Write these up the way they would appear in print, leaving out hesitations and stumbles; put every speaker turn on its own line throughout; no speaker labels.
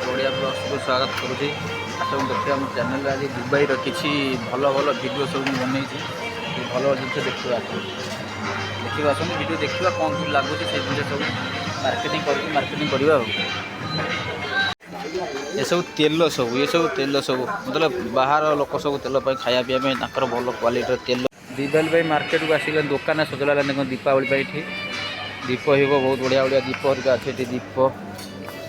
बढ़िया ब्लॉग्स को स्वागत करुँगी। आसो देखिए आम चैनल आज दुबई किसी भल भल भिडियो सब बनई भल जिन देखा देखा आस भिडियो देखा कौन कौन लगुच से जिन सब मार्केटिंग करवा ये सब तेल सब मतलब बाहर लोक सब तेल खाया पीवा भल क्वालिटी तेल। दीपावली भाई मार्केट को आसिक दुकान सजला दीपावली ये दीप हो बहुत बढ़िया बढ़िया दीप हरिका अच्छे दीप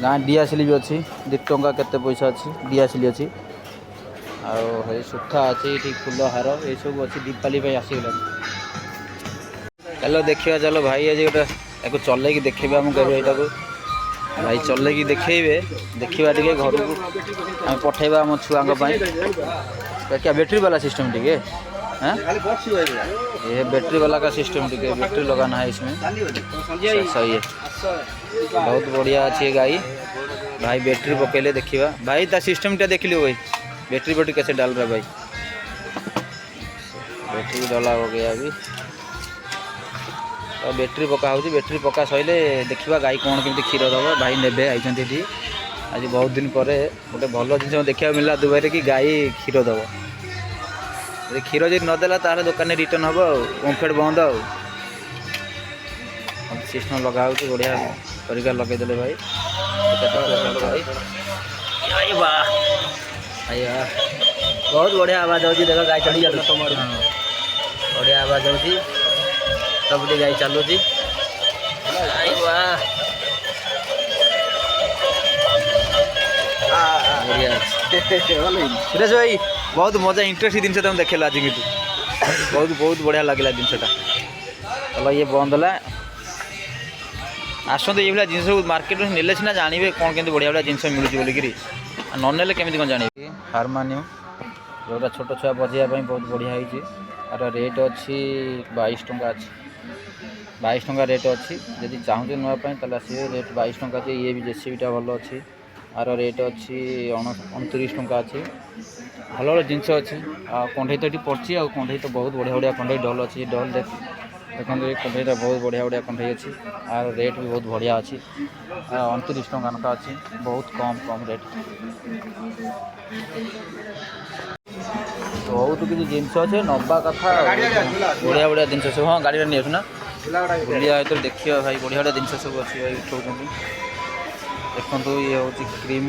गाँ डीआसिल भी अच्छी 2 टंका केते पैसा अच्छी डीआसिल अच्छी आउ सुखा अच्छी ये फूल हार ये सब अच्छी दीपावली आसीगला। चलो देखिए चलो भाई आज गोटे चल देखे आम यहाँ भाई चल देखेबे देखा टे घर को आम पठेबा आम छुआ क्या बैटरी वाला सिस्टम टे ये बैटरी वाला का सिस्टम टे बैटरी लगाना है इसमें सही है। बहुत बढ़िया अच्छी गाई भाई बैटरी पकेले देखिए भाई ता सिस्टम टा देख लियो भाई बैटरी कैसे डाल रहा है भाई बैटरी डाला हो गया अभी तो बैटरी पका हो बैटरी पका सैले देखा गाई कौन केमती क्षीर दब भाई ने आई आज बहुत दिन पर गोटे भल जिन देखा मिलला दुबई कि गाई क्षीर दब क्षीर जी नदेला तार दुकान रिटर्न हम ओमफेड बंद सिस्टम लगा बढ़िया तरीका लगेदे भाई बहुत बढ़िया आवाज हो देख गाय चढ़ी जाता बढ़िया आवाज हो सब गाय चलुच सुरेश भाई बहुत मजा इंटरेस्ट जिन तुम देखेल आज कि बहुत बढ़िया लगे जिनटा चलो ये बंद है आसते ये जिन सब मार्केट में नेले सीना जानवे कौन के बढ़िया बढ़िया जिन मिलूँ बोलिकी ननेले केमी कौन जानवे। हारमोनियम जोटा छोट छुआ बजाइवाई बहुत बढ़िया है यार रेट अच्छी 22 टंका अच्छी 22 टंका रेट अच्छी जदि चाहूँ नापी सी रेट 22 टंका अच्छी ये भी जेसीबीटा भल अच्छी यार रेट अच्छी 29 टंका अच्छी भल भल जिन अच्छी कंढई तो ये पड़ी आ कंढई तो बहुत बढ़िया बढ़िया कंढई डल अच्छी डल देखते कंढईटा बहुत बढ़िया बढ़िया कंढई अच्छी आर रेट भी बहुत बढ़िया अच्छी 29 टंका नका अच्छी बहुत कम रेट बहुत किसी जिनस अच्छे नवा कथा बढ़िया बढ़िया जिन सब हाँ गाड़ी नहीं आसुना बुलिया तो देखिए भाई बढ़िया बढ़िया जिन सब अच्छी भाई उठाऊँ देखो ये हूँ क्रीम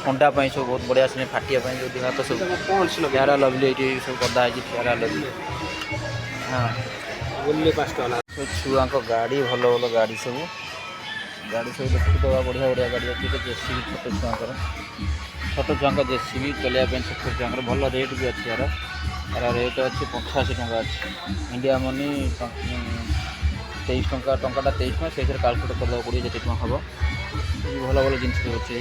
अंडा सब बहुत बढ़िया से फाटिया जो देह तो सब प्यारा लवली ये सब गदा है प्यारा लवली हाँ छुआ गाड़ी भल भल गाड़ी सब देखीदे बढ़िया बढ़िया गाड़ी अच्छी जेसीबी छोट छुआ जेसीबी चलने छोट छुआ भल रेट भी अच्छी यार यार रेट अच्छी 85 टंका अच्छी इंडिया मनी 23 टंका टंकाटा 23 टंका से कालकुलेट करदेव पड़े जिते टका हम भल भल जिन अच्छे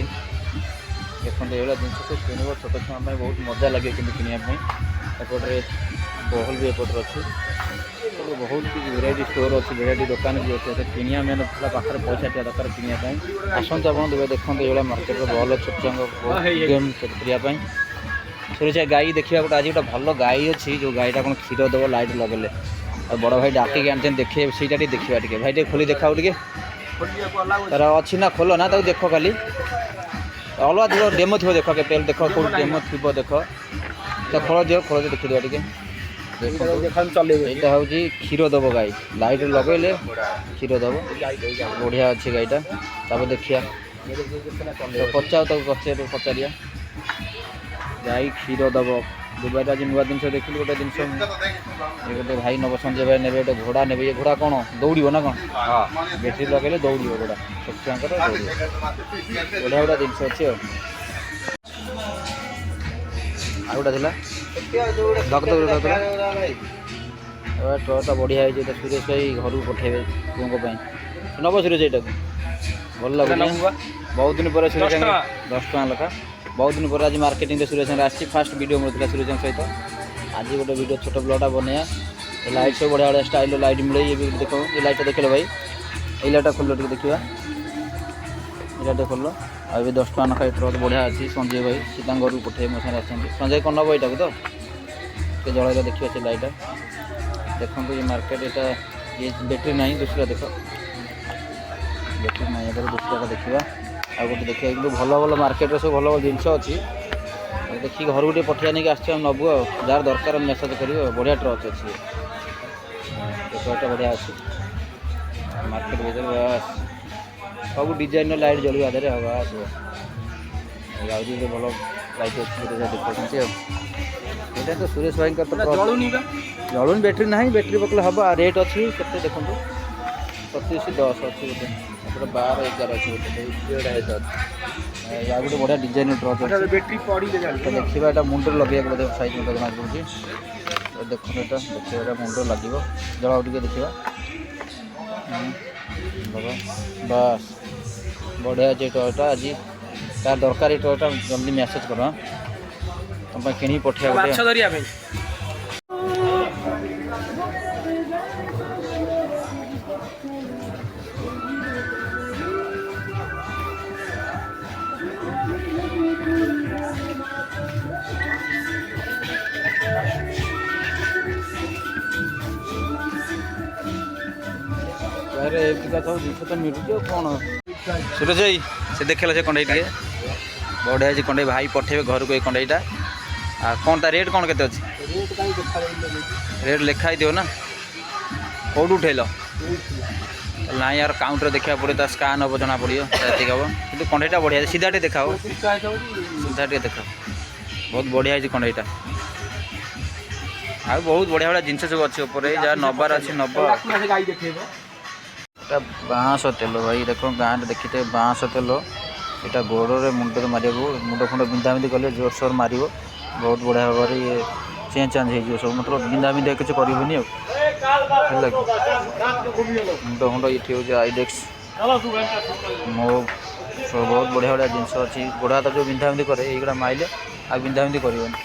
देखते ये जिन सब किणव छोट छुआ बहुत मजा लगे कि एपटे बहल भी एपटे अच्छी बहुत किसी भेराइटी स्टोर अच्छी भेराइटी दुकान भी अच्छे किनिया मेन पाखे पैसा टे दरकार किनापी आसते आप देखते ये मार्केट भल छोट छुआ गेम खेलने सुरेश गाई देखा गोटे आज गोटे भल गाई अच्छी जो गाईटा कौन क्षीर दब लाइट लगेले बड़ भाई डाकिक आनी देखे से देखा टे भाई खोली देखा टे तार अच्छी ना खोल ना देख खाली अलग थोड़ा डेमो थी देख केपेल देख कौन डेमो थी देख तो खोल दियो देखी टे यहाँ हूँ क्षीर दब गाई लाइट लगेले क्षीर दब बढ़िया अच्छी गाईटा देखिया पचाओ पचारिया गाई क्षीर दब दुबईटा आज नुआ जिन देखिए गोटे जिन गोटे भाई नब संजय भाई ने गोटे घोड़ा ने ये घोड़ा कौन दौड़ ना कौन बैटरी लगे दौड़ घोड़ा छोट छुआ बढ़िया बढ़िया जिन अच्छी आउटा ट्रकटा बढ़िया है सुरेश भाई घर को पठेबे पुओं नब सुरेश यहाँ भल लगे बहुत दिन पर सुरेश 10 टका लेखा बहुत दिन पर आज मार्केटिंग सुरेश आसी फास्ट वीडियो मिलता सुरेश सहित आज गोटे वीडियो छोट ब्लॉगटा बनया लाइट सब बढ़िया बढ़िया स्टाइल लाइट मिले ये भी देख ये लाइट देख लो भाई ये लाइटा खोल टे देखा ये खोल अभी 10 टका नखा ट्रक बढ़िया अच्छी संजय भाई सी घर को पठे मो साथ संजय कौन नब यहाँ तो जल देखिए से लाइटा देखो ये मार्केट यहाँ ये बैटरी ना दूसरा देख बैटरी ना दूसरा का देखा ଆଉ ଗୋଟେ ଦେଖିବା କିନ୍ତୁ ଭଲ ଭଲ ମାର୍କେଟରେ ସବୁ ଭଲ ଭଲ ଜିନିଷ ଅଛି। ଦେଖିକି ଘରକୁ ଟିକେ ପଠେଇବା ନେଇକି ଆସିଛୁ ଆମେ ନେବୁ ଆଉ ଯାହାର ଦରକାର ମେସେଜ୍ କରିବେ ଆଉ। ବଢ଼ିଆ ଟର୍ଚ୍ଚ ଅଛି ଟର୍ଚ୍ଚଟା ବଢ଼ିଆ ଅଛି ମାର୍କେଟ ଭିତରେ ବାସ୍ ସବୁ ଡିଜାଇନର ଲାଇଟ୍ ଜଳିବ ଆଦେହରେ ଆଉ ବାସ୍ ଆହୁରି ଗୋଟେ ଭଲ ଲାଇଟ୍ ଅଛି ଦେଖାଉଛନ୍ତି ଆଉ। ଏଇଟା ତ ସୁରେଶ ଭାଇଙ୍କର ତ ଜଳୁନି ବ୍ୟାଟେରୀ ନାହିଁ ବ୍ୟାଟେରୀ ପକେଇଲେ ହେବ। ଆଉ ରେଟ୍ ଅଛି କେତେ ଦେଖନ୍ତୁ 3710 ଅଛି ଗୋଟେ ଏପଟେ 1211 ଅଛି ଗୋଟେ ଅଛି ଆଉ ଗୋଟେ ବଢ଼ିଆ ଡିଜାଇନ ଟର୍ଚ୍ଚ ଅଛି ବ୍ୟାଟେରୀ ପଡ଼ିଲେ ଦେଖିବା ଏଇଟା ମୁଣ୍ଡରେ ଲଗେଇବାକୁ ବୋଧେ ସାଇଜ୍ ମୋତେ ଜଣା ପଡ଼ୁଛି। ଦେଖନ୍ତୁ ଏଇଟା ଦେଖିବା ଏଇଟା ମୁଣ୍ଡରେ ଲାଗିବ ଜଳ ଟିକେ ଦେଖିବା ବାସ୍ ବଢ଼ିଆ ଅଛି ଏ ଟର୍ଚ୍ଚଟା। ଆଜି ତାର ଦରକାର ଏ ଟର୍ଚ୍ଚଟା ଜଲ୍ଦି ମେସେଜ୍ କର ତୁମ ପାଇଁ କିଣିକି ପଠେଇବା ମାଛ ଧରିବା ପାଇଁ। ଏମିତିକା ସବୁ ଜିନିଷ ତ ମିଳୁଛି ଆଉ କ'ଣ। ସୁରେଶ ଭାଇ ସେ ଦେଖିଲା ସେ କଣ୍ଢେଇ ଟିକେ ବଢ଼ିଆ ଅଛି କଣ୍ଢେଇ ଭାଇ ପଠେଇବେ ଘରକୁ ଏଇ କଣ୍ଢେଇଟା। ଆଉ କ'ଣ ତା ରେଟ୍ କ'ଣ କେତେ ଅଛି? ରେଟ୍ ଲେଖା ହେଇଥିବ ନା କେଉଁଠୁ ଉଠେଇଲ? ନାଇଁ ୟାର କାଉଣ୍ଟର ଦେଖିବାକୁ ପଡ଼ିବ ତା ସ୍କାନ୍ ହେବ ଜଣା ପଡ଼ିବ ଏତିକି ହେବ କିନ୍ତୁ କଣ୍ଢେଇଟା ବଢ଼ିଆ ସିଧା ଟିକେ ଦେଖାଅ ସିଧା ଟିକେ ଦେଖାଅ ବହୁତ ବଢ଼ିଆ ହେଇଛି କଣ୍ଢେଇଟା। ଆଉ ବହୁତ ବଢ଼ିଆ ବଢ଼ିଆ ଜିନିଷ ସବୁ ଅଛି ଉପରେ ଯାହା ନେବାର ଅଛି ନେବ। এটা ବାଁଶ ତେଲ ଭାଇ ଦେଖ ଗାଁରେ ଦେଖିଥିବେ ବାଁଶ ତେଲ ଏଇଟା ଗୋଡ଼ରେ ମୁଣ୍ଡରେ ମାରିବାକୁ ମୁଣ୍ଡ ଫୁଣ୍ଡ ବିନ୍ଧାବିନ୍ଧି କଲେ ଜୋରସୋର ମାରିବ ବହୁତ ବଢ଼ିଆ ଭାବରେ ଇଏ ଚେଞ୍ଜ ହେଇଯିବ ସବୁ ମତଲବ ବିନ୍ଧାବିନ୍ଧି କିଛି କରିବନି ଆଉ ହେଲା କି। ମୁଣ୍ଡ ଫୁଣ୍ଡ ଏଠି ହେଉଛି ଆଇଡେକ୍ସ ମୋ ସବୁ ବହୁତ ବଢ଼ିଆ ବଢ଼ିଆ ଜିନିଷ ଅଛି। ଗୋଡ଼ ହାତ ଯେଉଁ ବିନ୍ଧାବିନ୍ଧି କରେ ଏଇଗୁଡ଼ା ମାଇଲେ ଆଉ ବିନ୍ଧାବିନ୍ଧି କରିବନି।